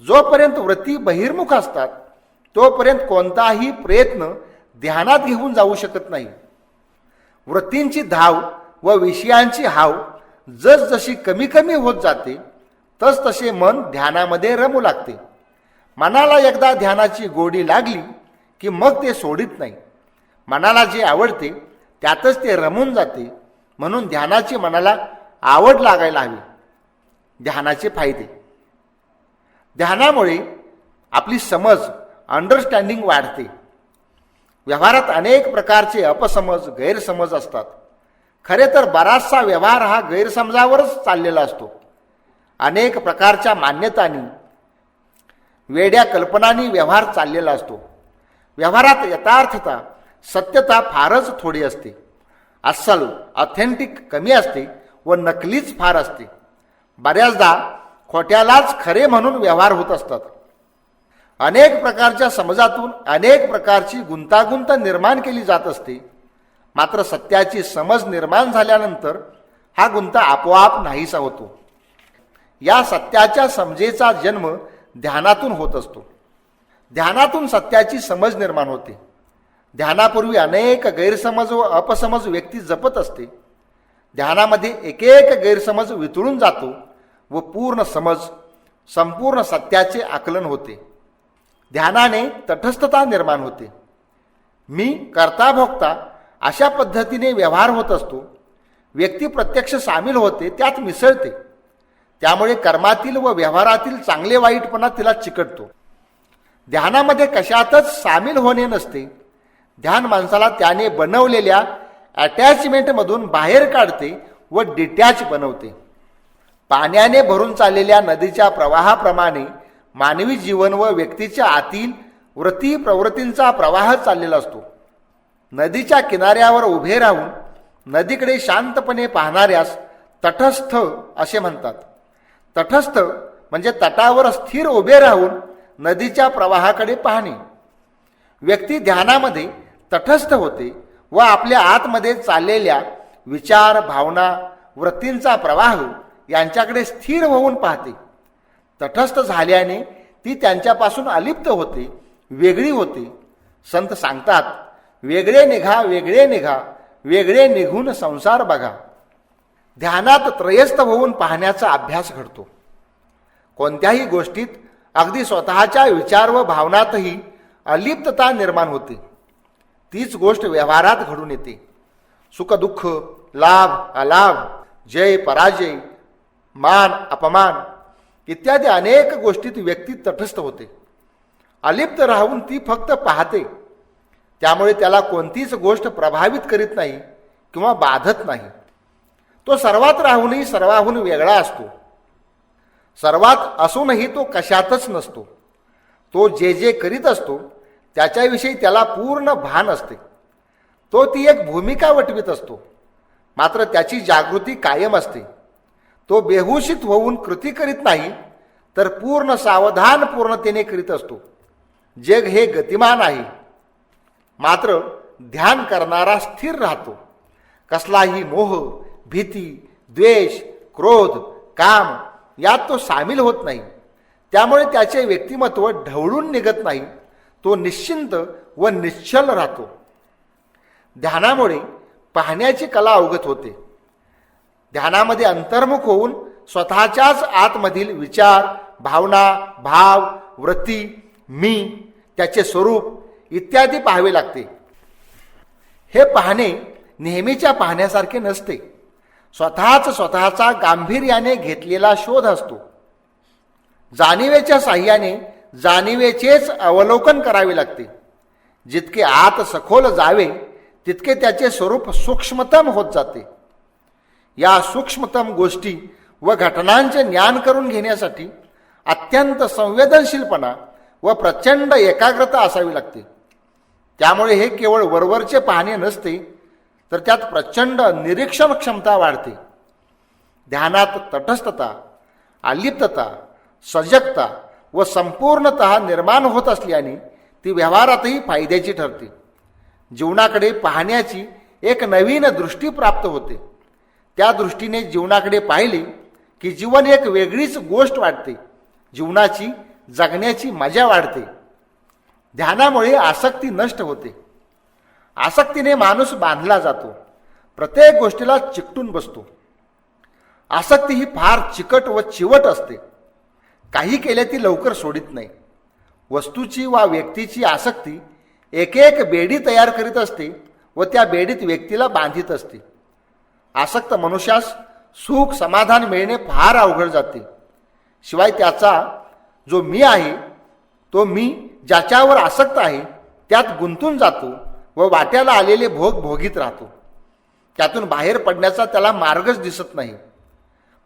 जोपर्यंत वृत्ती बहिर्मुख असतात तोपर्यंत कोणताही प्रयत्न ध्यानात घेऊन जाऊ शकत नाही. वृत्तींची धाव व विषयांची हाव जसजशी कमी कमी होत जाते तसतसे मन ध्यानामध्ये रमू लागते. मनाला एकदा ध्यानाची गोडी लागली की मग ते सोडित नाही. मनाला जे आवडते त्यातच ते रमून जाते. म्हणून ध्यानाची मनाला आवड लागायला हवी. ध्यानाचे फायदे. ध्यानामुळे आपली समज अंडरस्टँडिंग वाढते. व्यवहारात अनेक प्रकारचे अपसमज गैरसमज असतात. खरे तर बराचसा व्यवहार हा गैरसमजावरच चाललेला असतो. अनेक प्रकारच्या मान्यतांनी वेड्या कल्पनांनी व्यवहार चाललेला असतो. व्यवहारात यथार्थता सत्यता फारच थोडी असते. अस्सल ऑथेंटिक कमी असते व नकलीच फार असते. बऱ्याचदा खोट्यालाच खरे म्हणून व्यवहार होत असतात. अनेक प्रकारच्या समजातून अनेक प्रकारची गुंतागुंत निर्माण केली जात असते. मात्र सत्याची समज निर्माण झाल्यानंतर हा गुंता आपोआप नाहीसा होतो. या सत्याच्या समजेचा जन्म ध्यानातून होत असतो. ध्यानातून सत्याची समज निर्माण होते. ध्यानापूर्वी अनेक गैरसमज व अपसमज व्यक्ती जपत असते. ध्यानामध्ये एक एक गैरसमज वितळून जातो व पूर्ण समज संपूर्ण सत्याचे आकलन होते. ध्यानाने तटस्थता निर्माण होते. मी करता भोगता अशा पद्धतीने व्यवहार होत असतो. व्यक्ती प्रत्यक्ष सामील होते, त्यात मिसळते. त्यामुळे कर्मातील व व्यवहारातील चांगले वाईटपणा तिला चिकटतो. ध्यानामध्ये कशातच सामील होणे नसते. ध्यान माणसाला त्याने बनवलेल्या अटॅचमेंटमधून बाहेर काढते व डिटॅच बनवते. पाण्याने भरून चाललेल्या नदीच्या प्रवाहाप्रमाणे मानवी जीवन व व्यक्तीच्या आतील वृत्ती प्रवृत्तींचा प्रवाह चाललेला असतो. नदीच्या किनाऱ्यावर उभे राहून नदीकडे शांतपणे पाहणाऱ्यास तटस्थ असे म्हणतात. तटस्थ म्हणजे तटावर स्थिर उभे राहून नदीच्या प्रवाहाकडे पाहणे. व्यक्ती ध्यानामध्ये तटस्थ होते व आपल्या आतमध्ये चाललेल्या विचार भावना वृत्तींचा प्रवाह यांच्याकडे स्थिर होऊन पाहते. तटस्थ झाल्याने ती त्यांच्यापासून अलिप्त होते, वेगळी होते. संत सांगतात, वेगळे निघा वेगळे निघा, वेगळे निघून संसार बघा. ध्यानात त्रयस्थ होऊन पाहण्याचा अभ्यास घडतो. कोणत्याही गोष्टीत अगदी स्वतःच्या विचार व भावनातही अलिप्तता निर्माण होते. तीच गोष्ट व्यवहारात घडून येते. सुखदुःख, लाभ अलाभ, जय पराजय, मान अपमान इत्यादी अनेक गोष्टीत व्यक्ती तटस्थ होते. अलिप्त राहून ती फक्त पाहते. त्यामुळे त्याला कोणतीच गोष्ट प्रभावित करीत नाही किंवा बाधत नाही. तो सर्वात राहूनही सर्वाहून वेगळा असतो. सर्वात असूनही तो कशातच नसतो. तो जे जे करीत असतो त्याच्याविषयी त्याला पूर्ण भान असते. तो ती एक भूमिका वठवीत असतो, मात्र त्याची जागृती कायम असते. तो बेहुशीत होऊन कृती करीत नाही, तर पूर्ण सावधान पूर्णतेने करीत असतो. जग हे गतिमान आहे, मात्र ध्यान करणारा स्थिर राहतो. कसलाही मोह, भीती, द्वेष, क्रोध, काम यात तो सामील होत नाही. त्यामुळे त्याचे व्यक्तिमत्व ढवळून निघत नाही. तो निश्चिंत व निश्चल राहतो. ध्यानामुळे पाहण्याची कला अवगत होते. ध्यानामध्ये अंतर्मुख होऊन स्वतःच्याच आतमधील विचार भावना भाव वृत्ती मी त्याचे स्वरूप इत्यादी पाहावे लागते. हे पाहणे नेहमीच्या पाहण्यासारखे नसते. स्वतःचा गांभीर्याने घेतलेला शोध असतो. जाणीवेच्या साह्याने जाणीवेचेच अवलोकन करावे लागते. जितके आत सखोल जावे तितके त्याचे स्वरूप सूक्ष्मतम होत जाते. या सूक्ष्मतम गोष्टी व घटनांचे ज्ञान करून घेण्यासाठी अत्यंत संवेदनशीलपणा व प्रचंड एकाग्रता असावी लागते. त्यामुळे हे केवळ वरवरचे पाहणे नसते, तर त्यात प्रचंड निरीक्षण क्षमता वाढते. ध्यानात तटस्थता, अलिप्तता, सजगता व संपूर्णतः निर्माण होत असल्याने ती व्यवहारातही फायद्याची ठरते. जीवनाकडे पाहण्याची एक नवीन दृष्टी प्राप्त होते. त्या दृष्टीने जीवनाकडे पाहिले की जीवन एक वेगळीच गोष्ट वाटते. जीवनाची जगण्याची मजा वाढते. ध्यानामुळे आसक्ती नष्ट होते. आसक्तीने माणूस बांधला जातो, प्रत्येक गोष्टीला चिकटून बसतो. आसक्ती ही फार चिकट व चिवट असते. काही केले ती लवकर सोडित नाही. वस्तूची वा व्यक्तीची आसक्ती एक एक बेडी तयार करीत असते व त्या बेडीत व्यक्तीला बांधित असते. आसक्त मनुष्यास सुख समाधान मिळणे फार अवघड जाते. शिवाय त्याचा जो मी आहे, तो मी ज्याच्यावर आसक्त आहे त्यात गुंतून जातो व वाट्याला आलेले भोग भोगीत राहतो. त्यातून बाहेर पडण्याचा त्याला मार्गच दिसत नाही.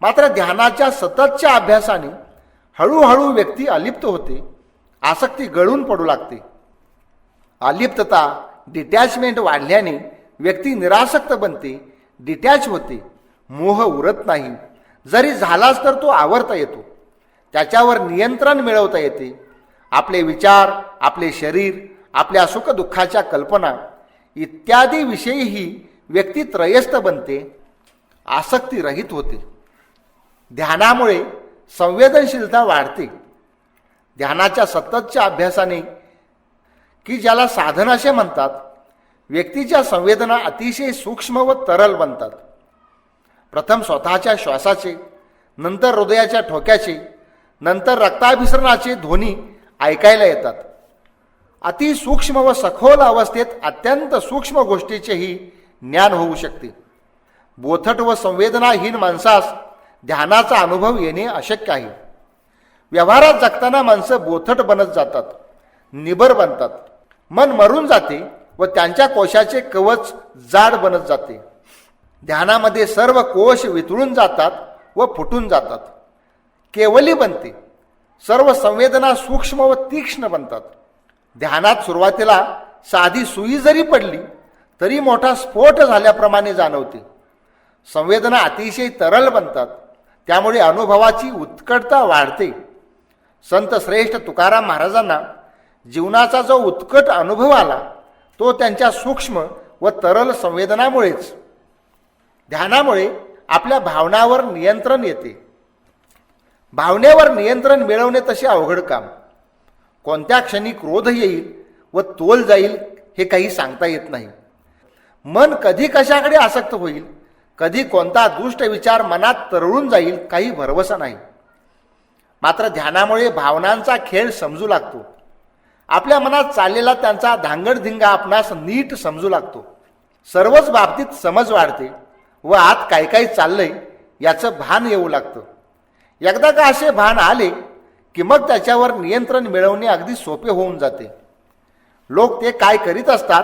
मात्र ध्यानाच्या सततच्या अभ्यासाने हळूहळू व्यक्ती अलिप्त होते. आसक्ती गळून पडू लागते. अलिप्तता डिटॅचमेंट वाढल्याने व्यक्ती निरासक्त बनते, डिटॅच होते. मोह उरत नाही. जरी झालाच तर तो आवरता येतो. त्याच्यावर नियंत्रण मिळवता येते. आपले विचार, आपले शरीर, आपल्या सुखदुःखाच्या कल्पना इत्यादी विषयीही व्यक्ती त्रयस्थ बनते, आसक्ती रहित होते. ध्यानामुळे संवेदनशीलता वाढते. ध्यानाच्या सततच्या अभ्यासाने, की ज्याला साधन असे म्हणतात, व्यक्तीच्या संवेदना अतिशय सूक्ष्म व तरल बनतात. प्रथम स्वतःच्या श्वासाचे, नंतर हृदयाच्या ठोक्याचे, नंतर रक्ताभिसरणाचे ध्वनी ऐकायला येतात. अतिसूक्ष्म व सखोल अवस्थेत अत्यंत सूक्ष्म गोष्टीचेही ज्ञान होऊ शकते. बोथट व संवेदनाहीन माणसास ध्यानाचा अनुभव येणे अशक्य आहे. व्यवहारात जगताना माणसं बोथट बनत जातात, निबर बनतात. मन मरून जाते व त्यांच्या कोशाचे कवच जाड बनत जाते. ध्यानामध्ये सर्व कोश वितळून जातात व फुटून जातात. केवली बनते. सर्व संवेदना सूक्ष्म व तीक्ष्ण बनतात. ध्यानात सुरुवातीला साधी सुई जरी पडली तरी मोठा स्फोट झाल्याप्रमाणे जाणवते. संवेदना अतिशय तरल बनतात. त्यामुळे अनुभवाची उत्कटता वाढते. संत श्रेष्ठ तुकाराम महाराजांना जीवनाचा जो उत्कट अनुभव आला तो त्यांच्या सूक्ष्म व तरल संवेदनामुळेच. ध्यानामुळे आपल्या भावनावर नियंत्रण येते. भावनेवर नियंत्रण मिळवणे तसे अवघड काम. कोणत्या क्षणी क्रोध येईल व तोल जाईल हे काही सांगता येत नाही. मन कधी कशाकडे आसक्त होईल, कधी कोणता दुष्ट विचार मनात तरळून जाईल काही भरवसा नाही. मात्र ध्यानामुळे भावनांचा खेळ समजू लागतो. आपल्या मनात चाललेला त्यांचा धांगडधिंगा आपणास नीट समजू लागतो. सर्वच बाबतीत समज वाढते व आत काय काय चाललंय याचं भान येऊ लागतं. एकदा का असे भान आले की मग त्याच्यावर नियंत्रण मिळवणे अगदी सोपे होऊन जाते. लोक ते काय करीत असतात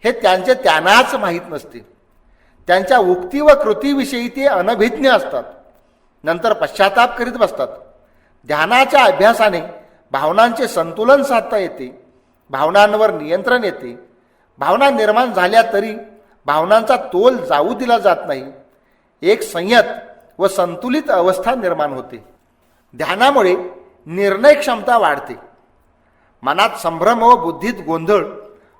हे त्यांनाच माहीत नसते. त्यांच्या उक्ती व कृतीविषयी ते अनभिज्ञ असतात. नंतर पश्चाताप करीत बसतात. ध्यानाच्या अभ्यासाने भावनांचे संतुलन साधता येते. भावनांवर नियंत्रण येते. भावना निर्माण झाल्या तरी भावनांचा तोल जाऊ दिला जात नाही. एक संयत व संतुलित अवस्था निर्माण होते. ध्यानामुळे निर्णय क्षमता वाढते. मनात संभ्रम व बुद्धीत गोंधळ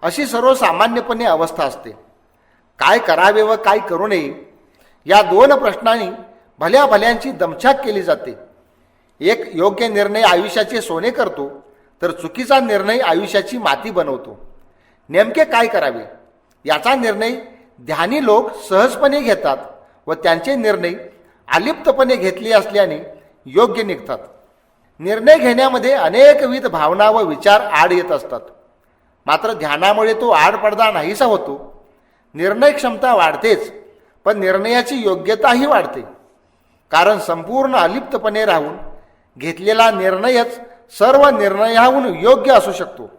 अशी सर्वसामान्यपणे अवस्था असते. काय करावे व काय करू नये या दोन प्रश्नांनी भल्या भल्यांची दमछाक केली जाते. एक योग्य निर्णय आयुष्याचे सोने करतो तर चुकीचा निर्णय आयुष्याची माती बनवतो. नेमके काय करावे याचा निर्णय ध्यानी लोक सहजपणे घेतात व त्यांचे निर्णय अलिप्तपणे घेतले असल्याने योग्य निघतात. निर्णय घेण्यामध्ये अनेकविध भावना व विचार आड येत असतात. मात्र ध्यानामुळे तो आडपडदा नाहीसा होतो. निर्णय क्षमता वाढतेच, पण निर्णयाची योग्यताही वाढते. कारण संपूर्ण अलिप्तपणे राहून घेतलेला निर्णयच सर्व निर्णयाहून योग्य असू शकतो.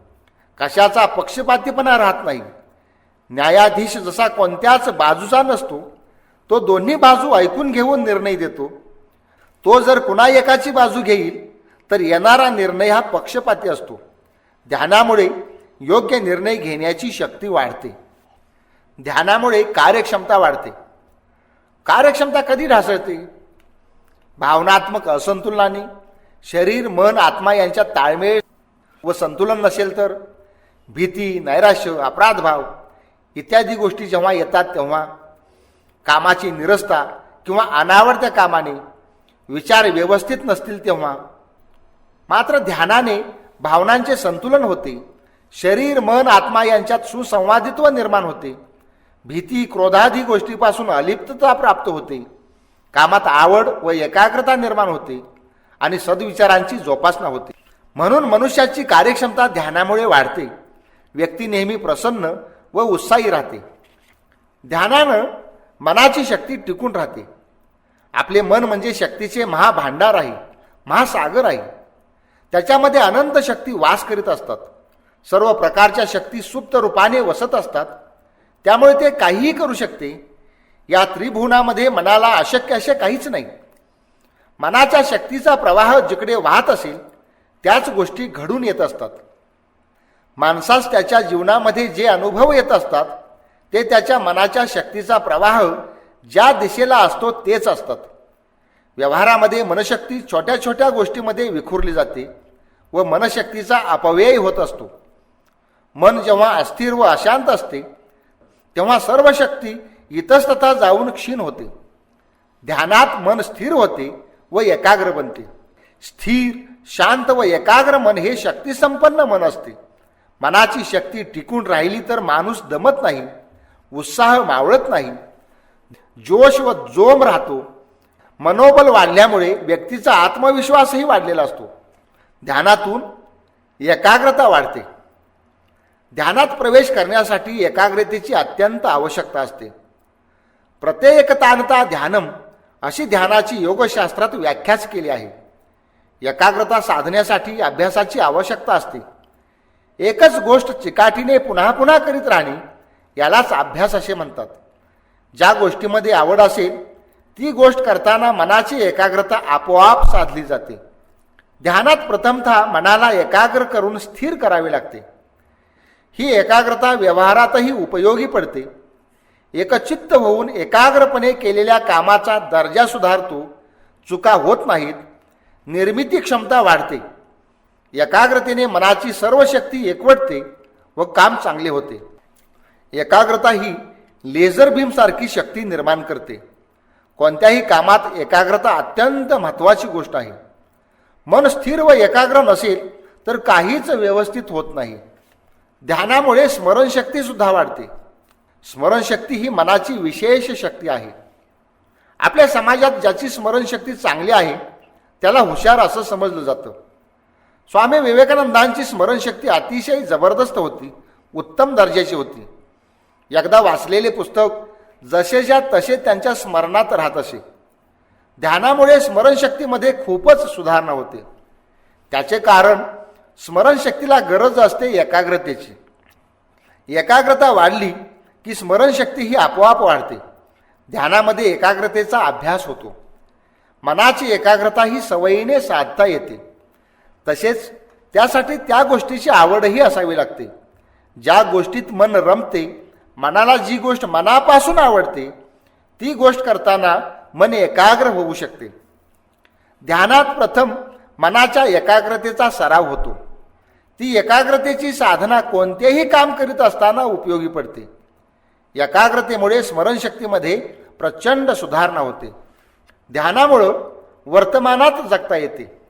कशाचा पक्षपातीपणा राहत नाही. न्यायाधीश जसा कोणत्याच बाजूचा नसतो, तो दोन्ही बाजू ऐकून घेऊन निर्णय देतो. तो जर कुणा एकाची बाजू घेईल तर येणारा निर्णय हा पक्षपाती असतो. ध्यानामुळे योग्य निर्णय घेण्याची शक्ती वाढते. ध्यानामुळे कार्यक्षमता वाढते. कार्यक्षमता कधी ढासळते? भावनात्मक असंतुलनाने. शरीर, मन, आत्मा यांच्यात ताळमेळ व संतुलन नसेल तर भीती, नैराश्य, अपराधभाव इत्यादी गोष्टी जेव्हा येतात तेव्हा, कामाची निरस्ता किंवा अनावडत्या कामाने विचार व्यवस्थित नसतील तेव्हा, मात्र ध्यानाने भावनांचे संतुलन होते, शरीर मन आत्मा यांच्यात सुसंवादित्व निर्माण होते, भीती क्रोधादी गोष्टीपासून अलिप्तता प्राप्त होते, कामात आवड व एकाग्रता निर्माण होते आणि सद्विचारांची जोपासना होते. म्हणून मनुष्याची कार्यक्षमता ध्यानामुळे वाढते. व्यक्ती नेहमी प्रसन्न व उत्साही राहते. ध्यानानं मनाची शक्ती टिकून राहते. आपले मन म्हणजे शक्तीचे महाभांडार आहे, महासागर आहे. त्याच्यामध्ये अनंत शक्ती वास करीत असतात. सर्व प्रकारच्या शक्ती सुप्त रूपाने वसत असतात. त्यामुळे ते काहीही करू शकते. या त्रिभुवनामध्ये मनाला अशक्य असे काहीच नाही. मनाच्या शक्तीचा प्रवाह जिकडे वाहत असेल त्याच गोष्टी घडून येत असतात. माणसास त्याच्या जीवनामध्ये जे अनुभव येत असतात ते त्याच्या मनाच्या शक्तीचा प्रवाह ज्या दिशेला असतो तेच असतात. व्यवहारामध्ये मनशक्ती छोट्या छोट्या गोष्टीमध्ये विखुरली जाते व मनशक्तीचा अपव्यय होत असतो. मन जेव्हा अस्थिर व अशांत असते तेव्हा सर्व शक्ती इतस्ततः जाऊन क्षीण होते. ध्यानात मन स्थिर होते व एकाग्र बनते. स्थिर शांत व एकाग्र मन हे शक्तिसंपन्न मन असते. मनाची शक्ती टिकून राहिली तर माणूस दमत नाही, उत्साह मावळत नाही, जोश व जोम राहतो. मनोबल वाढल्यामुळे व्यक्तीचा आत्मविश्वासही वाढलेला असतो. ध्यानातून एकाग्रता वाढते. ध्यानात प्रवेश करण्यासाठी एकाग्रतेची अत्यंत आवश्यकता असते. प्रत्येकतानता ध्यानम अशी ध्यानाची योगशास्त्रात व्याख्याच केली आहे. एकाग्रता साधण्यासाठी अभ्यासाची आवश्यकता असते. एकच गोष्ट चिकाटीने पुन्हा पुन्हा करीत राहणे यालाच अभ्यास असे म्हणतात. ज्या गोष्टीमध्ये आवड असेल ती गोष्ट करताना मनाची एकाग्रता आपोआप साधली जाते. ध्यानात प्रथमतः मनाला एकाग्र करून स्थिर करावे लागते. ही एकाग्रता व्यवहारातही उपयोगी पडते. एकचित्त होऊन एकाग्रपणे केलेल्या कामाचा दर्जा सुधारतो, चुका होत नाहीत, निर्मिती क्षमता वाढते. एकाग्रतेने मनाची सर्व शक्ती एकवटते व काम चांगले होते. एकाग्रता ही लेझर बीमसारखी शक्ती निर्माण करते. कोणत्याही कामात एकाग्रता अत्यंत महत्त्वाची गोष्ट आहे. मन स्थिर व एकाग्र नसेल तर काहीच व्यवस्थित होत नाही. ध्यानामुळे स्मरणशक्ती सुद्धा वाढते. स्मरणशक्ती ही मनाची विशेष शक्ती आहे. आपल्या समाजात ज्याची स्मरणशक्ती चांगली आहे त्याला हुशार असं समजलं जातं. स्वामी विवेकानंदांची स्मरणशक्ती अतिशय जबरदस्त होती, उत्तम दर्जाची होती. एकदा वाचलेले पुस्तक जसेच्या तसे त्यांच्या स्मरणात राहत असे. ध्यानामुळे स्मरणशक्तीमध्ये खूपच सुधारणा होते. त्याचे कारण स्मरणशक्तीला गरज असते एकाग्रतेची. एकाग्रता वाढली की स्मरणशक्ती ही आपोआप वाढते. ध्यानामध्ये एकाग्रतेचा अभ्यास होतो. मनाची एकाग्रता ही सवयीने साधता येते. तसेच त्यासाठी त्या गोष्टीची आवडही असावी लागते. ज्या गोष्टीत मन रमते, मनाला जी गोष्ट मनापासून आवडते ती गोष्ट करताना मन एकाग्र होऊ शकते. ध्यानात प्रथम मनाच्या एकाग्रतेचा सराव होतो. ती एकाग्रतेची साधना कोणतेही काम करीत असताना उपयोगी पडते. एकाग्रतेमुळे स्मरणशक्तीमध्ये प्रचंड सुधारणा होते. ध्यानामुळं वर्तमानात जगता येते.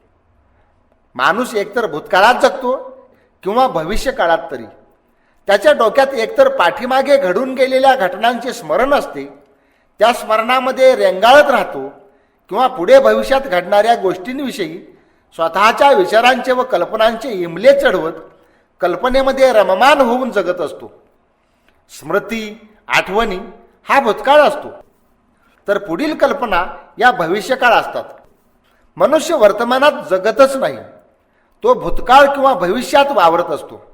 माणूस एकतर भूतकाळात जगतो किंवा भविष्य काळात तरी. त्याच्या डोक्यात एकतर पाठीमागे घडून गेलेल्या घटनांचे स्मरण असते, त्या स्मरणामध्ये रेंगाळत राहतो, किंवा पुढे भविष्यात घडणाऱ्या गोष्टींविषयी स्वतःच्या विचारांचे व कल्पनांचे इमले चढवत कल्पनेमध्ये रममान होऊन जगत असतो. स्मृती आठवणी हा भूतकाळ असतो, तर पुढील कल्पना या भविष्यकाळ असतात. मनुष्य वर्तमानात जगतच नाही, तो भूतकाळ किंवा भविष्यात वावरत असतो.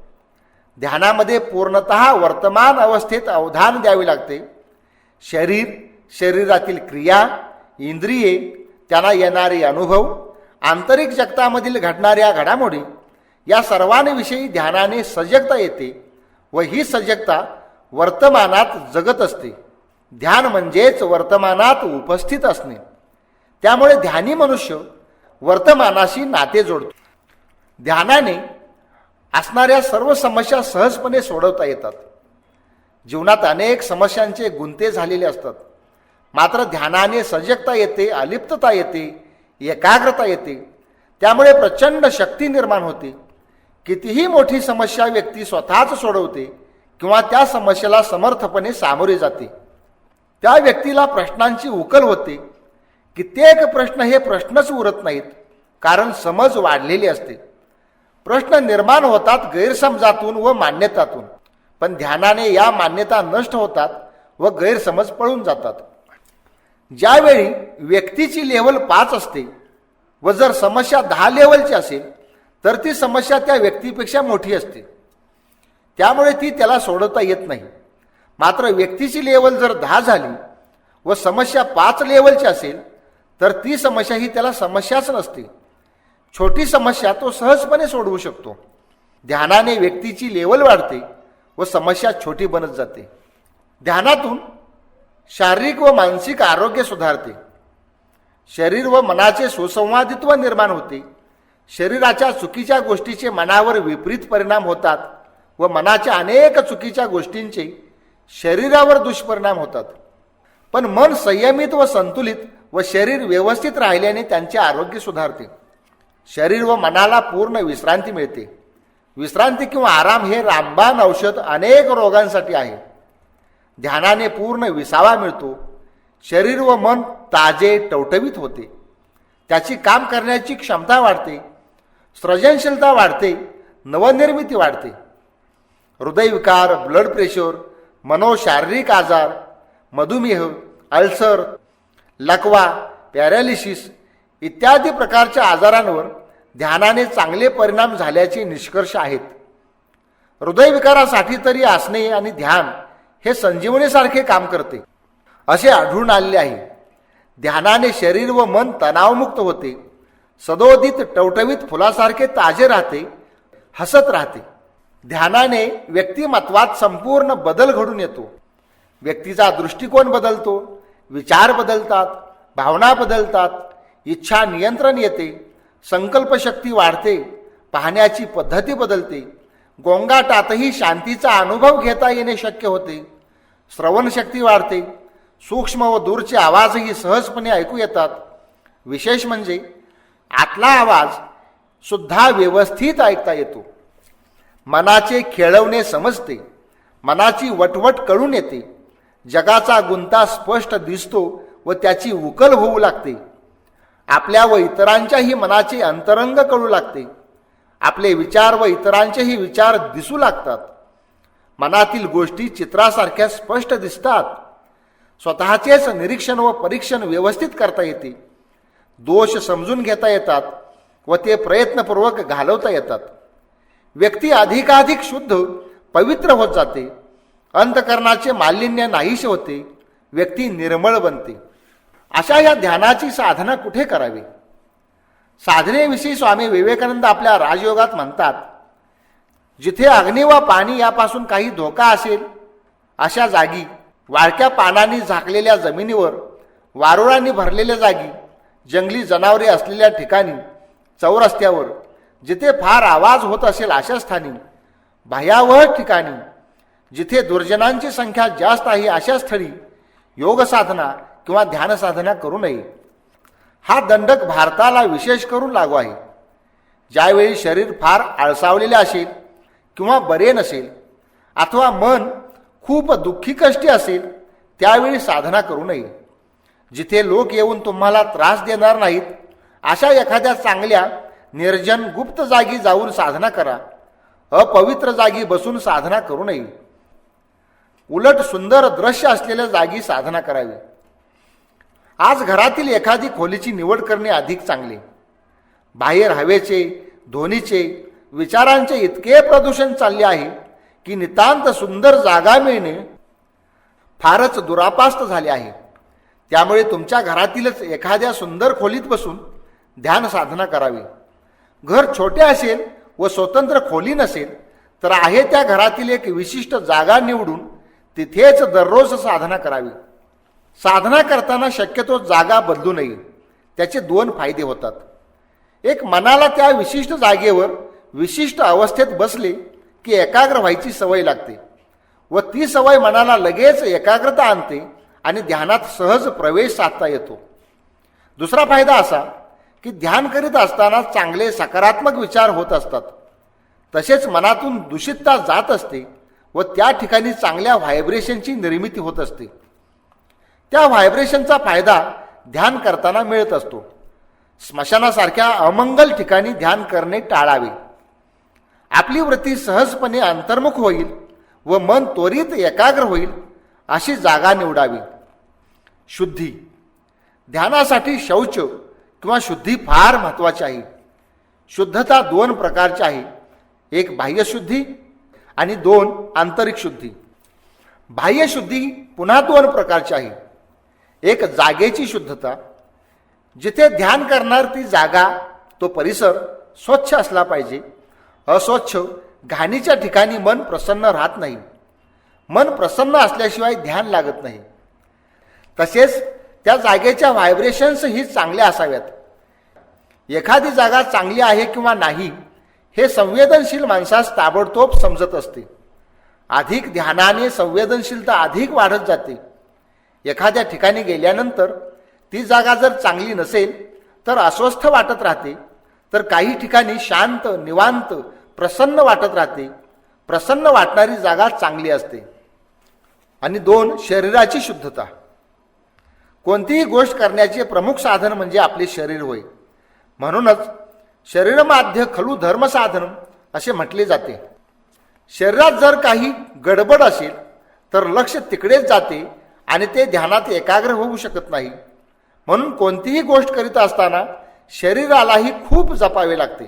ध्यानामध्ये पूर्णतः वर्तमान अवस्थेत अवधान द्यावे लागते. शरीर, शरीरातील क्रिया, इंद्रिये, त्यांना येणारे अनुभव, आंतरिक जगतामधील घडणाऱ्या घडामोडी या सर्वांविषयी ध्यानाने सजगता येते व ही सजगता वर्तमानात जगत असते. ध्यान म्हणजेच वर्तमानात उपस्थित असणे. त्यामुळे ध्यानी मनुष्य वर्तमानाशी नाते जोडतो. ध्यानाने असणाऱ्या सर्व समस्या सहजपणे सोडवता येतात. जीवनात अनेक समस्यांचे गुंते झालेले असतात, मात्र ध्यानाने सजगता येते, अलिप्तता येते, एकाग्रता येते. त्यामुळे प्रचंड शक्ती निर्माण होते. कितीही मोठी समस्या व्यक्ती स्वतःच सोडवते किंवा त्या समस्येला समर्थपणे सामोरे जाते. त्या व्यक्तीला प्रश्नांची उकल होते. कित्येक प्रश्न हे प्रश्नच उरत नाहीत, कारण समज वाढलेली असते. प्रश्न निर्माण होतात गैरसमजातून व मान्यतातून, पण ध्यानाने या मान्यता नष्ट होतात व गैरसमज पळून जातात. ज्यावेळी व्यक्तीची लेवल 5 असते व जर समस्या 10 लेवलची असेल तर ती समस्या त्या व्यक्तीपेक्षा मोठी असते, त्यामुळे ती त्याला सोडवता येत नाही. मात्र व्यक्तीची लेवल जर 10 झाली व समस्या 5 लेवलची असेल तर ती समस्या ही त्याला समस्याच नसते. छोटी समस्या तो सहजपणे सोडवू शकतो. ध्यानाने व्यक्तीची लेवल वाढते व समस्या छोटी बनत जाते. ध्यानातून शारीरिक व मानसिक आरोग्य सुधारते. शरीर व मनाचे सुसंवादित्व निर्माण होते. शरीराच्या चुकीच्या गोष्टीचे मनावर विपरीत परिणाम होतात व मनाच्या अनेक चुकीच्या गोष्टींचे शरीरावर दुष्परिणाम होतात. पण मन संयमित व संतुलित व शरीर व्यवस्थित राहिल्याने त्यांचे आरोग्य सुधारते. शरीर व मनाला पूर्ण विश्रांती मिळते. विश्रांती किंवा आराम हे रामबाण औषध अनेक रोगांसाठी आहे. ध्यानाने पूर्ण विसावा मिळतो. शरीर व मन ताजे टवटवीत होते. त्याची काम करण्याची क्षमता वाढते. सृजनशीलता वाढते. नवनिर्मिती वाढते. हृदयविकार, ब्लड प्रेशर, मनोशारीरिक आजार, मधुमेह, अल्सर, लकवा, पॅरालिसिस इत्यादी प्रकारच्या आजारांवर ध्यानाने चांगले परिणाम झाल्याचे निष्कर्ष आहेत. हृदयविकारासाठी तरी आसने आणि ध्यान हे संजीवनीसारखे काम करते असे आढळून आलेले आहे. ध्यानाने शरीर व मन तणावमुक्त होते. सदोदित टवटवीत फुलासारखे ताजे राहते, हसत राहते. ध्यानाने व्यक्तिमत्वात संपूर्ण बदल घडून येतो. व्यक्तीचा दृष्टिकोन बदलतो, विचार बदलतात, भावना बदलतात, इच्छा नियंत्रण येते, संकल्पशक्ती वाढते, पाहण्याची पद्धती बदलते, गोंगाटातही शांतीचा अनुभव घेता येणे शक्य होते, श्रवणशक्ती वाढते, सूक्ष्म व दूरचे आवाजही सहजपणे ऐकू येतात. विशेष म्हणजे आतला आवाज सुद्धा व्यवस्थित ऐकता येतो. मनाचे खेळवणे समजते. मनाची वटवट कळून येते. जगाचा गुंता स्पष्ट दिसतो व त्याची उकल होऊ लागते. आपल्या व इतरांच्याही मनाचे अंतरंग कळू लागते. आपले विचार व इतरांचेही विचार दिसू लागतात. मनातील गोष्टी चित्रासारख्या स्पष्ट दिसतात. स्वतःचेच निरीक्षण व परीक्षण व्यवस्थित करता येते. दोष समजून घेता येतात व ते प्रयत्नपूर्वक घालवता येतात. व्यक्ती अधिकाधिक शुद्ध, पवित्र होत जाते. अंतकरणाचे मालिन्य नाहीसे होते. व्यक्ती निर्मळ बनते. अशा या ध्यानाची साधना कुठे करावी? साधनेविषयी स्वामी विवेकानंद आपल्या राजयोगात म्हणतात, जिथे अग्नी व पाणी यापासून काही धोका असेल अशा जागी, वाळक्या पानांनी झाकलेल्या जमिनीवर, वारुळांनी भरलेल्या जागी, जंगली जनावरे असलेल्या ठिकाणी, चौरस्त्यावर, जिथे फार आवाज होत असेल अशा स्थानी, भयावह ठिकाणी, जिथे दुर्जनांची संख्या जास्त आहे अशा स्थळी योग साधना किंवा ध्यान साधना करू नये. हा दंडक भारताला विशेष करून लागू आहे. ज्यावेळी शरीर फार आळसावलेले असेल किंवा बरे नसेल अथवा मन खूप दुःखी कष्टी असेल त्यावेळी साधना करू नये. जिथे लोक येऊन तुम्हाला त्रास देणार नाहीत अशा एखाद्या चांगल्या निर्जन गुप्त जागी जाऊन साधना करा. अपवित्र जागी बसून साधना करू नये. उलट सुंदर दृश्य असलेल्या जागी साधना करावी. आज घरातील एखादी खोलीची निवड करणे अधिक चांगले. बाहेर हवेचे, ध्वनीचे, विचारांचे इतके प्रदूषण चालले आहे की नितांत सुंदर जागा मिळणे फारच दुरापास्त झाले आहे. त्यामुळे तुमच्या घरातीलच एखाद्या सुंदर खोलीत बसून ध्यान साधना करावी. घर छोटे असेल व स्वतंत्र खोली नसेल तर आहे त्या घरातील एक विशिष्ट जागा निवडून तिथेच दररोज साधना करावी. साधना करताना शक्यतो जागा बदलू नये. त्याचे 2 फायदे होतात. एक, मनाला त्या विशिष्ट जागेवर विशिष्ट अवस्थेत बसले की एकाग्र व्हायची सवय लागते व ती सवय मनाला लगेच एकाग्रता आणते आणि ध्यानात सहज प्रवेश साधता येतो. दुसरा फायदा असा की ध्यान करीत असताना चांगले सकारात्मक विचार होत असतात. तसेच मनातून दूषितता जात असते व त्या ठिकाणी चांगल्या व्हायब्रेशनची निर्मिती होत असते. त्या व्हायब्रेशनचा फायदा ध्यान करताना मिळत असतो. स्मशानासारख्या अमंगल ठिकाणी ध्यान करणे टाळावे. आपली वृत्ती सहजपणे अंतर्मुख होईल व मन त्वरित एकाग्र होईल अशी जागा निवडावी. शुद्धी. ध्यानासाठी शौच किंवा शुद्धी फार महत्त्वाची आहे. शुद्धता दोन प्रकारची आहे, एक बाह्यशुद्धी आणि दोन आंतरिक शुद्धी. बाह्यशुद्धी पुन्हा दोन प्रकारची आहे. एक जागेची शुद्धता, जिथे ध्यान करणार ती जागा तो परिसर स्वच्छ असला पाहिजे. अस्वच्छ घाणीच्या ठिकाणी मन प्रसन्न राहत नाही. मन प्रसन्न असल्याशिवाय ध्यान लागत नाही. तसेच त्या जागेच्या व्हायब्रेशन्स ही चांगल्या असाव्यात. एखादी जागा चांगली आहे किंवा नाही हे संवेदनशील माणसास ताबडतोब समजत असते. अधिक ध्यानाने संवेदनशीलता अधिक वाढत जाते. एखाद्या ठिकाणी गेल्यानंतर ती जागा जर चांगली नसेल तर अस्वस्थ वाटत राहते, तर काही ठिकाणी शांत, निवांत, प्रसन्न वाटत राहते. प्रसन्न वाटणारी जागा चांगली असते. आणि दोन, शरीराची शुद्धता. कोणतीही गोष्ट करण्याचे प्रमुख साधन म्हणजे आपले शरीर होय. म्हणूनच शरीरमाध्य खलु धर्मसाधन असे म्हटले जाते. शरीरात जर काही गडबड असेल तर लक्ष तिकडेच जाते आणि ते ध्यानात एकाग्र होऊ शकत नाही. म्हणून कोणतीही गोष्ट करीत असताना शरीरालाही खूप जपावे लागते.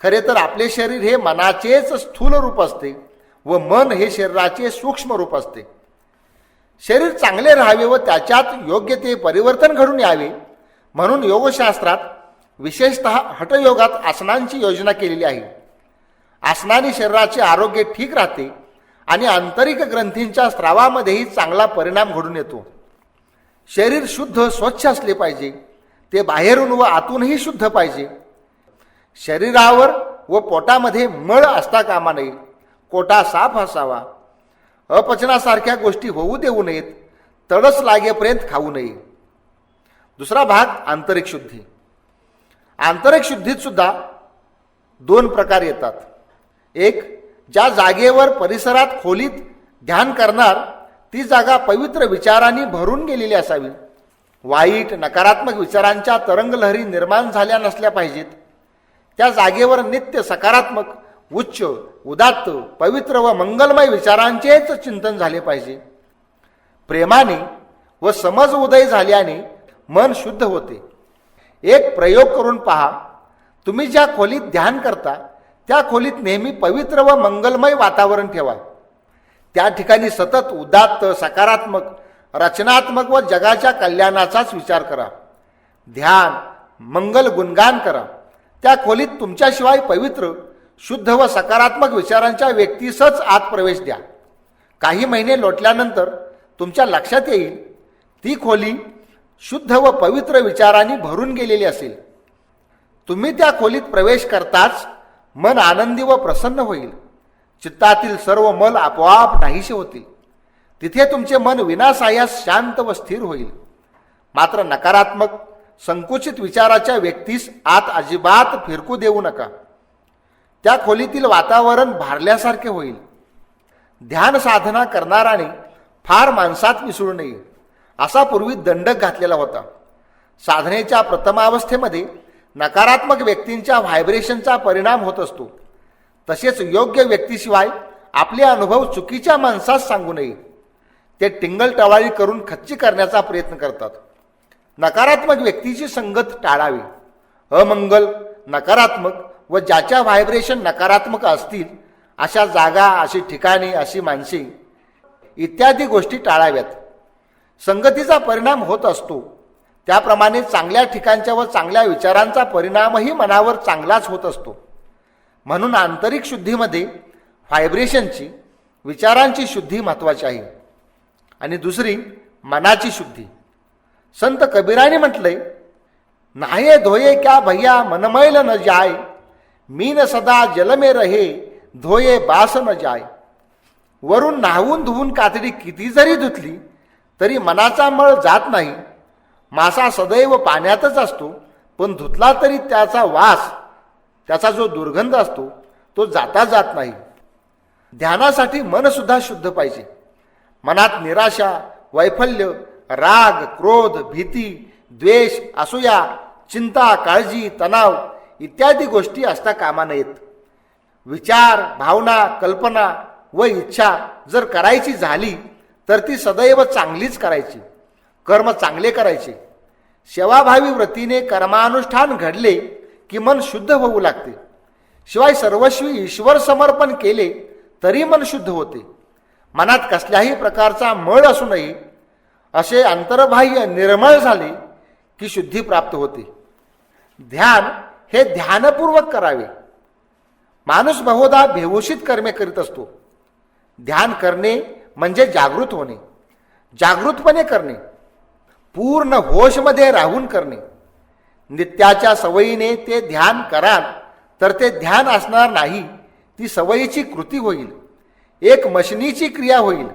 खरे तर आपले शरीर हे मनाचेच स्थूल रूप असते व मन हे शरीराचे सूक्ष्म रूप असते. शरीर चांगले राहावे व त्याच्यात योग्य ते परिवर्तन घडून यावे म्हणून योगशास्त्रात विशेषतः हठयोगात आसनांची योजना केलेली आहे. आसनाने शरीराचे आरोग्य ठीक राहते आणि आंतरिक ग्रंथींच्या स्रावामध्येही चांगला परिणाम घडून येतो. शरीर शुद्ध स्वच्छ असले पाहिजे. ते बाहेरून व आतूनही शुद्ध पाहिजे. शरीरावर व पोटामध्ये मळ असता कामा नये. कोटा साफ असावा. अपचनासारख्या गोष्टी होऊ देऊ नयेत. तडस लागेपर्यंत खाऊ नये. दुसरा भाग आंतरिक शुद्धी. आंतरिक शुद्धीत सुद्धा दोन प्रकार येतात. एक, ज्या जागेवर परिसरात खोलीत ध्यान करणार ती जागा पवित्र विचारांनी भरून गेलेली असावी. वाईट नकारात्मक विचारांच्या तरंगलहरी निर्माण झाल्या नसल्या पाहिजेत. त्या जागेवर नित्य सकारात्मक, उच्च, उदात्त, पवित्र व मंगलमय विचारांचेच चिंतन झाले पाहिजे. प्रेमाने व समज उदय झाल्याने मन शुद्ध होते. एक प्रयोग करून पहा. तुम्ही ज्या खोलीत ध्यान करता त्या खोलीत नेहमी पवित्र व मंगलमय वातावरण ठेवा. त्या ठिकाणी सतत उदात्त, सकारात्मक, रचनात्मक व जगाच्या कल्याणाचाच विचार करा. ध्यान, मंगल गुणगान करा. त्या खोलीत तुमच्याशिवाय पवित्र, शुद्ध व सकारात्मक विचारांच्या व्यक्तीसच आत प्रवेश द्या. काही महिने लोटल्यानंतर तुमच्या लक्षात येईल ती खोली शुद्ध व पवित्र विचारांनी भरून गेलेली असेल. तुम्ही त्या खोलीत प्रवेश करताच मन आनंदी व प्रसन्न होईल. चित्तातील सर्व मल आपोआप नाहीसे होतील. तिथे तुमचे मन विनासाह्यास शांत व स्थिर होईल. मात्र नकारात्मक, संकुचित विचाराच्या व्यक्तीस आत अजिबात फिरकू देऊ नका. त्या खोलीतील वातावरण भारल्यासारखे होईल. ध्यान साधना करणाराने फार माणसात मिसळू नये असा पूर्वी दंडक घातलेला होता. साधनेच्या प्रथमावस्थेमध्ये नकारात्मक व्यक्तींच्या व्हायब्रेशनचा परिणाम होत असतो. तसेच योग्य व्यक्तीशिवाय आपले अनुभव चुकीच्या माणसास सांगू नये. ते टिंगलटवाळी करून खच्ची करण्याचा प्रयत्न करतात. नकारात्मक व्यक्तीची संगत टाळावी. अमंगल, नकारात्मक व ज्याच्या व्हायब्रेशन नकारात्मक असतील अशा जागा, अशी ठिकाणे, अशी माणसे इत्यादी गोष्टी टाळाव्यात. संगतीचा परिणाम होत असतो त्याप्रमाणे चांगल्या ठिकाणच्या व चांगल्या विचारांचा परिणामही मनावर चांगलाच होत असतो. म्हणून आंतरिक शुद्धीमध्ये व्हायब्रेशनची, विचारांची शुद्धी महत्त्वाची आहे. आणि दुसरी मनाची शुद्धी. संत कबीराने म्हटलंय, नाहे धोये क्या भैया मनमैल न जाय, मीन सदा जल में रहे धोये बास न जाय. वरून नाहून धुवून कातडी किती जरी धुतली तरी मनाचा मळ जात नाही. मासा सदैव पाण्यातच असतो पण धुतला तरी त्याचा वास, त्याचा जो दुर्गंध असतो तो जाता जात नाही. ध्यानासाठी मन सुद्धा शुद्ध पाहिजे. मनात निराशा, वैफल्य, राग, क्रोध, भीती, द्वेष, असूया, चिंता, काळजी, तणाव इत्यादी गोष्टी असता कामा नयेत. विचार, भावना, कल्पना व इच्छा जर करायची झाली तर ती सदैव चांगलीच करायची, कर्म चांगले करायचे. सेवाभावी व्रतीने कर्मानुष्ठान घडले की मन शुद्ध होऊ लागते. शिवाय सर्वस्वी ईश्वर समर्पण केले तरी मन शुद्ध होते. मनात कसल्याही प्रकारचा मळ असू नये असे अंतर्बाह्य निर्मळ झाले की शुद्धी प्राप्त होते. ध्यान हे ध्यानपूर्वक करावे. माणूस बहुधा बेहोशीत कर्मे करीत असतो. ध्यान करणे म्हणजे जागृत होणे, जागृतपणे करणे, पूर्ण होशमध्ये राहून करणे. नित्याच्या सवयीने ते ध्यान कराल तर ते ध्यान असणार नाही, ती सवयीची कृती होईल, एक मशनीची क्रिया होईल.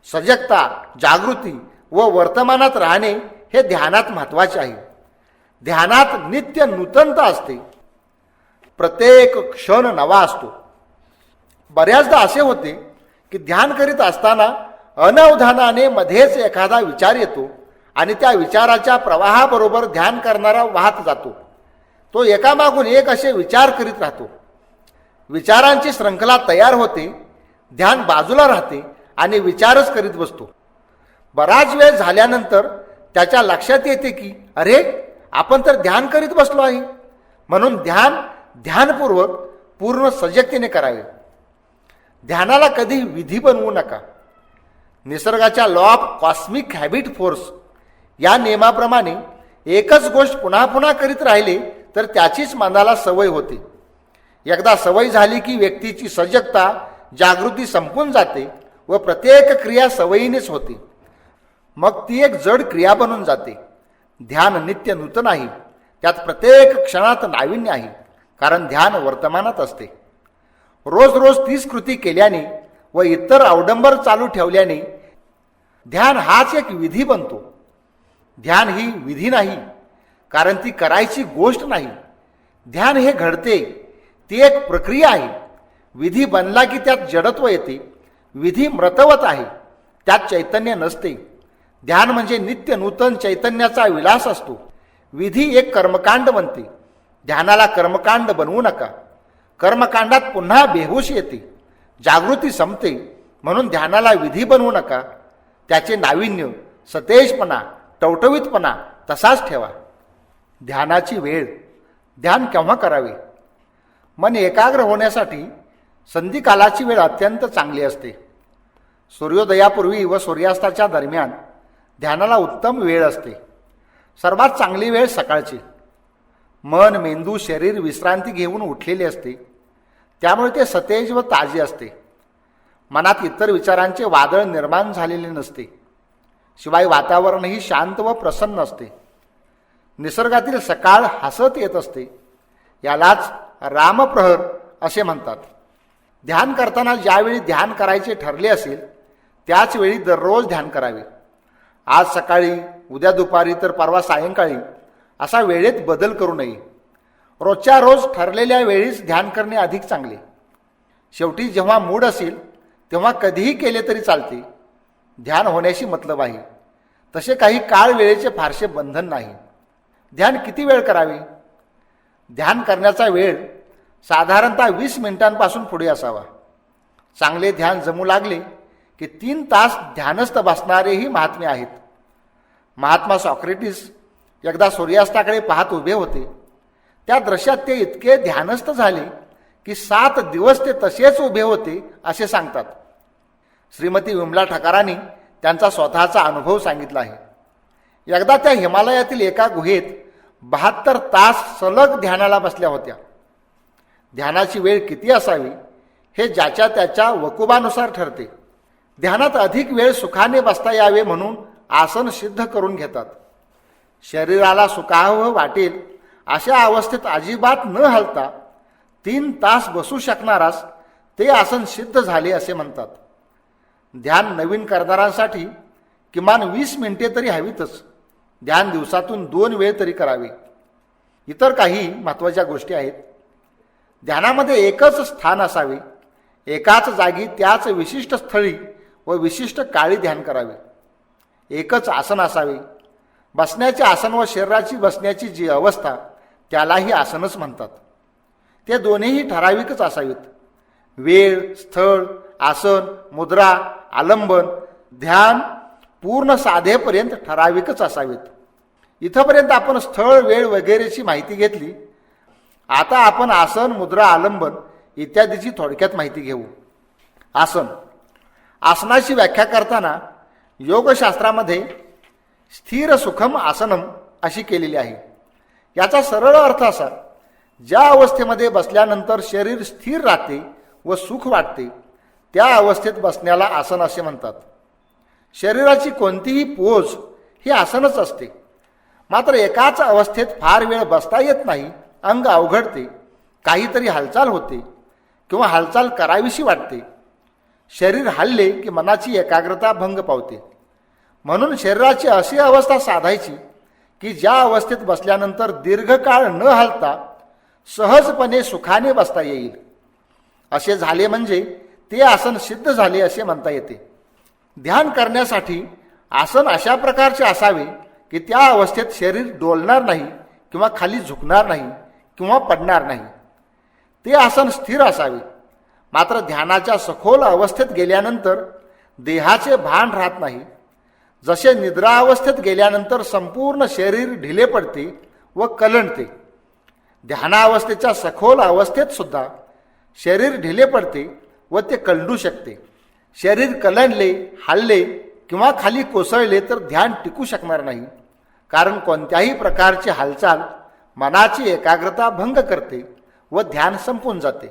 सजगता, जागृती व वर्तमानात राहणे हे ध्यानात महत्त्वाचे आहे. ध्यानात नित्य नूतनता असते. प्रत्येक क्षण नवा असतो. बऱ्याचदा असे होते की ध्यान करीत असताना अनवधानाने मध्येच एखादा विचार येतो आणि त्या विचाराच्या प्रवाहाबरोबर ध्यान करणारा वाहत जातो. तो एकामागून एक असे विचार करीत राहतो. विचारांची श्रंखला तयार होते, ध्यान बाजूला राहते आणि विचारच करीत बसतो. बराच वेळ झाल्यानंतर त्याच्या लक्षात येते की अरे, आपण तर ध्यान करीत बसलो आहे. म्हणून ध्यान ध्यानपूर्वक पूर्ण सजगतेने करावे. ध्यानाला कधी विधी बनवू नका. निसर्गाच्या law of cosmic habit force या नियमाप्रमाणे एकच गोष्ट पुन्हा पुन्हा करीत राहिले तर त्याचीच मनाला सवय होते. एकदा सवय झाली की व्यक्तीची सजगता, जागृती संपून जाते व प्रत्येक क्रिया सवयीनेच होते. मग ती एक जड क्रिया बनून जाते. ध्यान नित्य नूतन आहे. त्यात प्रत्येक क्षणात नाविन्य आहे, कारण ध्यान वर्तमानात असते. रोज रोज तीच कृती केल्याने व इतर अवडंबर चालू ठेवल्याने ध्यान हाच एक विधी बनतो. ध्यान ही विधी नाही, कारण ती करायची गोष्ट नाही. ध्यान हे घडते, ती एक प्रक्रिया आहे. विधी बनला की त्यात जडत्व येते. विधी मृतवत आहे, त्यात चैतन्य नसते. ध्यान म्हणजे नित्य नूतन चैतन्याचा विलास असतो. विधी एक कर्मकांड बनते. ध्यानाला कर्मकांड बनवू नका. कर्मकांडात पुन्हा बेहोश येते, जागृती संपते. म्हणून ध्यानाला विधी बनवू नका. त्याचे नाविन्य, सतेजपणा, टवटवीतपणा तसाच ठेवा. ध्यानाची वेळ. ध्यान केव्हा करावे? मन एकाग्र होण्यासाठी संधिकालाची वेळ अत्यंत चांगली असते. सूर्योदयापूर्वी व सूर्यास्ताच्या दरम्यान ध्यानाला उत्तम वेळ असते. सर्वात चांगली वेळ सकाळची. मन, मेंदू, शरीर विश्रांती घेऊन उठलेले असते, त्यामुळे ते सतेज व ताजे असते. मनात इतर विचारांचे वादळ निर्माण झालेले नसते. शिवाय वातावरणही शांत व प्रसन्न असते. निसर्गातील सकाळ हसत येत असते. यालाच रामप्रहर असे म्हणतात. ध्यान करताना ज्यावेळी ध्यान करायचे ठरले असेल त्याच वेळी दररोज ध्यान करावे. आज सकाळी, उद्या दुपारी तर परवा सायंकाळी असा वेळेत बदल करू नये. रोजच्या रोज ठरलेल्या वेळीच ध्यान करणे अधिक चांगले. शेवटी जेव्हा मूड असेल तेव्हा कधीही केले तरी चालते. ध्यान होण्याशी मतलब आहे. तसे काही काळ वेळेचे फारसे बंधन नाही. ध्यान किती वेळ करावे? ध्यान करण्याचा वेळ साधारणतः 20 मिनिटांपासून पुढे असावा. चांगले ध्यान जमू लागले की 3 तास ध्यानस्थ बसणारेही महात्मे आहेत. महात्मा सॉक्रेटिस एकदा सूर्यास्ताकडे पाहत उभे होते. त्या दृश्यात ते इतके ध्यानस्थ झाले की 7 दिवस ते तसेच उभे होते असे सांगतात. श्रीमती विमला ठकारांनी त्यांचा स्वतःचा अनुभव सांगितला आहे. एकदा त्या हिमालयातील एका गुहेत 72 तास सलग ध्यानाला बसल्या होत्या. ध्यानाची वेळ किती असावी हे ज्याच्या त्याच्या वकुबानुसार ठरते. ध्यानात अधिक वेळ सुखाने बसता यावे म्हणून आसन सिद्ध करून घेतात. शरीराला सुखावह वाटेल अशा अवस्थेत अजिबात न हलता 3 तास बसू शकणारास ते आसन सिद्ध झाले असे म्हणतात. ध्यान नवीन करणाऱ्यांसाठी किमान 20 मिनिटे तरी हवीतच. ध्यान दिवसातून 2 वेळ तरी करावे. इतर काही महत्त्वाच्या गोष्टी आहेत. ध्यानामध्ये एकच स्थान असावे, एकाच जागी त्याच विशिष्ट स्थळी व विशिष्ट काळी ध्यान करावे. एकच आसन असावे. बसण्याचे आसन व शरीराची बसण्याची जी अवस्था त्यालाही आसनच म्हणतात. ते दोन्हीही ठराविकच असावेत. वेळ, स्थळ, आसन, मुद्रा, आलंबन, ध्यान पूर्ण साधेपर्यंत ठराविकच असावेत. इथंपर्यंत आपण स्थळ, वेळ वगैरेची माहिती घेतली. आता आपण आसन, मुद्रा, आलंबन इत्यादीची थोडक्यात माहिती घेऊ. आसन. आसनाची व्याख्या करताना योगशास्त्रामध्ये स्थिर सुखम आसनम अशी केलेली आहे. याचा सरळ अर्थ असा, ज्या अवस्थेमध्ये बसल्यानंतर शरीर स्थिर राहते व सुख वाटते त्या अवस्थेत बसण्याला आसन असे म्हणतात. शरीराची कोणतीही पोज ही आसनच असते. मात्र एकाच अवस्थेत फार वेळ बसता येत नाही. अंग अवघडते, काहीतरी हालचाल होते किंवा हालचाल करावीशी वाटते. शरीर हलले की मनाची एकाग्रता भंग पावते. म्हणून शरीराची अशी अवस्था साधायची की ज्या अवस्थेत बसल्यानंतर दीर्घकाळ न हलता सहजपणे सुखाने बसता येईल. असे झाले म्हणजे ते आसन सिद्ध झाले असे म्हणता येते. ध्यान करण्यासाठी आसन अशा प्रकारचे असावे की त्या अवस्थेत शरीर डोलणार नाही किंवा खाली झुकणार नाही किंवा पडणार नाही. ते आसन स्थिर असावे. मात्र ध्यानाच्या सखोल अवस्थेत गेल्यानंतर देहाचे भान राहत नाही. जसे निद्रा अवस्थेत गेल्यानंतर संपूर्ण शरीर ढिले पडते व कलंडते, ध्यानावस्थेच्या सखोल अवस्थेत सुद्धा शरीर ढिले पडते व ते कलंडू शकते. शरीर कलंडले, हलले किंवा खाली कोसळले तर ध्यान टिकू शकणार नाही. कारण कोणत्याही प्रकारची हालचाल मनाची एकाग्रता भंग करते व ध्यान संपून जाते.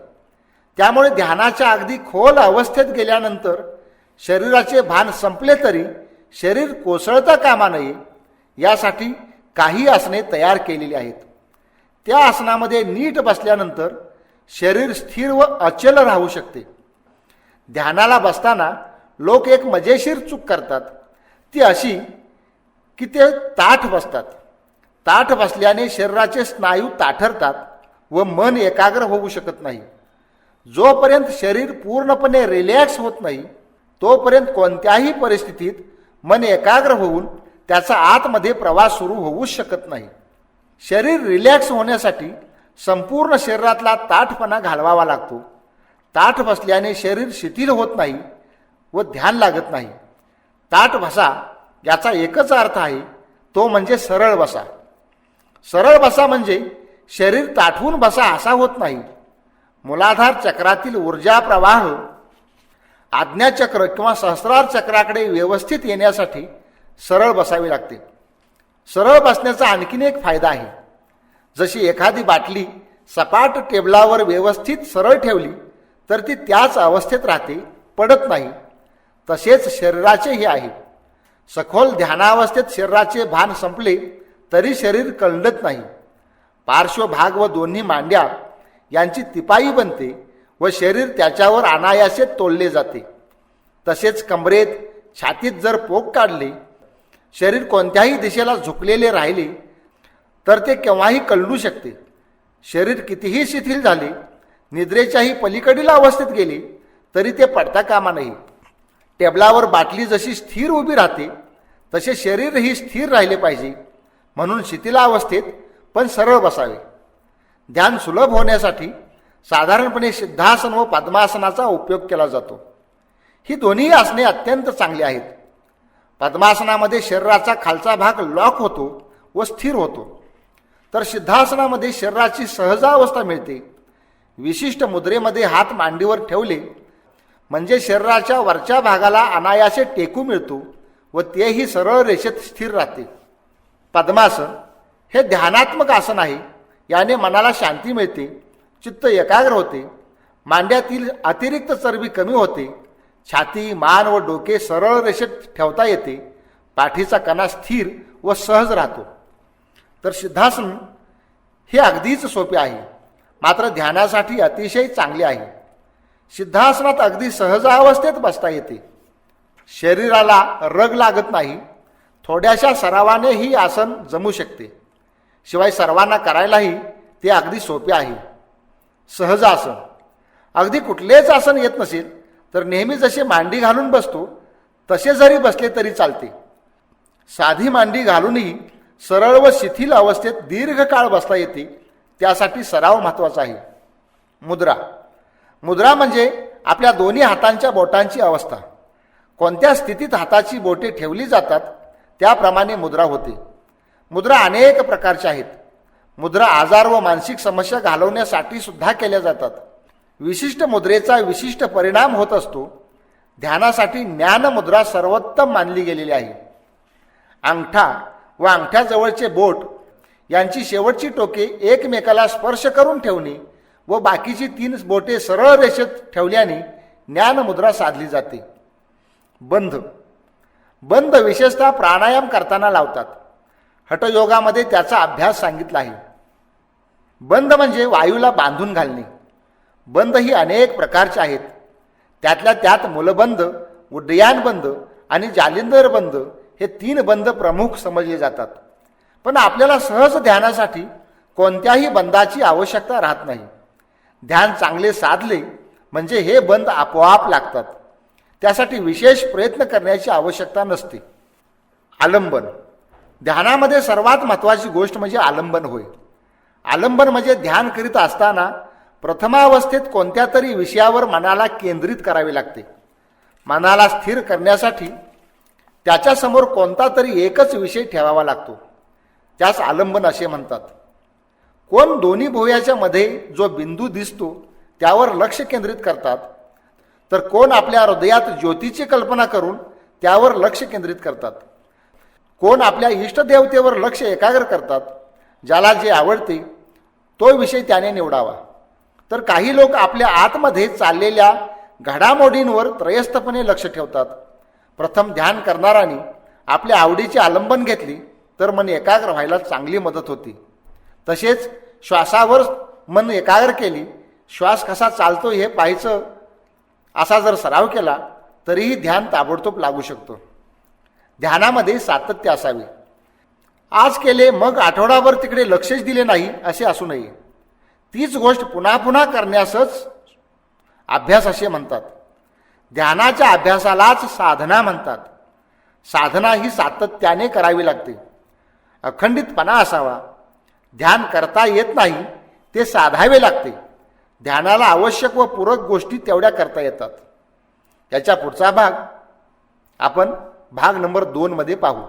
त्यामुळे ध्यानाच्या अगदी खोल अवस्थेत गेल्यानंतर शरीराचे भान संपले तरी शरीर कोसळता कामा नये यासाठी काही आसने तयार केलेली आहेत. त्या आसनामध्ये नीट बसल्यानंतर शरीर स्थिर व अचल राहू शकते. ध्यानाला बसताना लोक एक मजेशीर चूक करतात. ती अशी की ते ताठ बसतात. ताठ बसल्याने शरीराचे स्नायू ताठरतात व मन एकाग्र होऊ शकत नाही. जोपर्यंत शरीर पूर्णपणे रिलॅक्स होत नाही तोपर्यंत कोणत्याही परिस्थितीत मन एकाग्र होऊन त्याचा आतमध्ये प्रवास सुरू होऊच शकत नाही. शरीर रिलॅक्स होण्यासाठी संपूर्ण शरीरातला ताठपणा घालवावा लागतो. ताठ बसल्याने शरीर शिथिल होत नाही व ध्यान लागत नाही. ताठ बसा याचा एकच अर्थ आहे, तो म्हणजे सरळ बसा. सरळ बसा म्हणजे शरीर ताठवून बसा असा होत नाही. मूलाधार चक्रातील ऊर्जा प्रवाह आज्ञाचक्र किंवा सहस्रार चक्राकडे व्यवस्थित येण्यासाठी सरळ बसावे लागते. सरळ बसण्याचा आणखीन एक फायदा आहे. जशी एखादी बाटली सपाट टेबलावर व्यवस्थित सरळ ठेवली तर ती त्याच अवस्थेत राहते, पडत नाही. तसेच शरीराचेही आहे. सखोल ध्यानावस्थेत शरीराचे भान संपले तरी शरीर कलंडत नाही. पार्श्वभाग व दोन्ही मांड्या यांची तिपाई बनते व शरीर त्याच्यावर अनायासे तोलले जाते. तसेच कमरेत, छातीत जर पोक काढले, शरीर कोणत्याही दिशेला झुकलेले राहिले तर ते केव्हाही कलंडू शकते. शरीर कितीही शिथिल झाले, निद्रेच्याही पलीकडील अवस्थेत गेले तरी ते पडता कामा नये. टेबलावर बाटली जशी स्थिर उभी राहते तसे शरीरही स्थिर राहिले पाहिजे. म्हणून शिथिलावस्थेत पण सरळ बसावे. ध्यान सुलभ होण्यासाठी साधारणपणे सिद्धासन व पद्मासनाचा उपयोग केला जातो. ही दोन्ही आसने अत्यंत चांगली आहेत. पद्मासनामध्ये शरीराचा खालचा भाग लॉक होतो व स्थिर होतो, तर सिद्धासनामध्ये शरीराची सहजावस्था मिळते. विशिष्ट मुद्रेमध्ये हात मांडीवर ठेवले म्हणजे शरीराच्या वरच्या भागाला अनायासे टेकू मिळतो व तेही सरळ रेषेत स्थिर राहते. पद्मासन हे ध्यानात्मक आसन आहे. याने मनाला शांती मिळते, चित्त एकाग्र होते, मांड्यातील अतिरिक्त चरबी कमी होते, छाती, मान व डोके सरळ रेषेत ठेवता येते, पाठीचा कणा स्थिर व सहज राहतो. तर सिद्धासन हे अगदीच सोपे आहे, मात्र ध्यानासाठी अतिशय चांगले आहे. सिद्धासनात अगदी सहजावस्थेत बसता येते. शरीराला रग लागत नाही. थोड्याशा सरावाने ही आसन जमू शकते. शिवाय सर्वांना करायलाही ते अगदी सोपे आहे. सहज आसन. अगदी कुठलेच आसन येत नसेल तर नेहमी जसे मांडी घालून बसतो तसे जरी बसले तरी चालते. साधी मांडी घालूनही सरळ व शिथिल अवस्थेत दीर्घ काळ बसता येते. त्यासाठी सराव महत्त्वाचा आहे. मुद्रा. मुद्रा म्हणजे आपल्या दोन्ही हातांच्या बोटांची अवस्था. कोणत्या स्थितीत हाताची बोटे ठेवली जातात त्याप्रमाणे मुद्रा होते. मुद्रा अनेक प्रकारच्या आहेत. मुद्रा आजार व मानसिक समस्या घालवण्यासाठी सुद्धा केल्या जातात. विशिष्ट मुद्रेचा विशिष्ट परिणाम होत असतो. ध्यानासाठी ज्ञान मुद्रा सर्वोत्तम मानली गेलेली आहे. अंगठा व अंगठ्याजवळचे बोट यांची शेवटची टोके एकमेकाला स्पर्श करून ठेवणे व बाकीची 3 बोटे सरळ रेषेत ठेवल्याने ज्ञान मुद्रा साधली जाते. बंध. बंध विशेषतः प्राणायाम करताना लावतात. हठयोगामध्ये त्याचा अभ्यास सांगितला आहे. बंध म्हणजे वायूला बांधून घालणे. बंध ही अनेक प्रकारचे आहेत. त्यातल्या त्यात मूलबंध, उड्डयान बंध आणि जालिंदर बंध हे 3 बंध प्रमुख समजले जातात. पण आपल्याला सहज ध्यानासाठी कोणत्याही बंधाची आवश्यकता राहत नाही. ध्यान चांगले साधले म्हणजे हे बंध आपोआप लागतात. त्यासाठी विशेष प्रयत्न करण्याची आवश्यकता नसते. आलंबन. ध्यानामध्ये सर्वात महत्त्वाची गोष्ट म्हणजे आलंबन होय. आलंबन म्हणजे ध्यान करीत असताना प्रथमावस्थेत कोणत्या तरी विषयावर मनाला केंद्रित करावे लागते. मनाला स्थिर करण्यासाठी त्याच्यासमोर कोणता तरी एकच विषय ठेवावा लागतो. त्यास आलंबन असे म्हणतात. कोण दोन्ही भुवयाच्या मध्ये जो बिंदू दिसतो त्यावर लक्ष केंद्रित करतात, तर कोण आपल्या हृदयात ज्योतीची कल्पना करून त्यावर लक्ष केंद्रित करतात. कोण आपल्या इष्टदेवतेवर लक्ष एकाग्र करतात. ज्याला जे आवडते तो विषय त्याने निवडावा. तर काही लोक आपल्या आतमध्ये चाललेल्या घडामोडींवर त्रयस्थपणे लक्ष ठेवतात. प्रथम ध्यान करणाऱ्यांनी आपल्या आवडीचे आलंबन घेतली तर मन एकाग्र व्हायला चांगली मदत होती. तसेच श्वासावर मन एकाग्र केली, श्वास कसा चालतो हे पाहायचं असा जर सराव केला तरीही ध्यान ताबडतोब लागू शकतो. ध्यानामध्ये सातत्य असावे. आज केले मग आठवडाभर तिकडे लक्षच दिले नाही असे असू नये. तीच गोष्ट पुन्हा पुन्हा करण्यासच अभ्यास असे म्हणतात. ध्यानाच्या अभ्यासालाच साधना म्हणतात. साधना ही सातत्याने करावी लागते. अखंडितपणा असावा. ध्यान करता येत नाही ते साधावे लागते. ध्यानाला आवश्यक व पूरक गोष्टी तेवढ्या करता येतात. याच्या पुढचा भाग आपण भाग नंबर 2 मध्ये पाहू.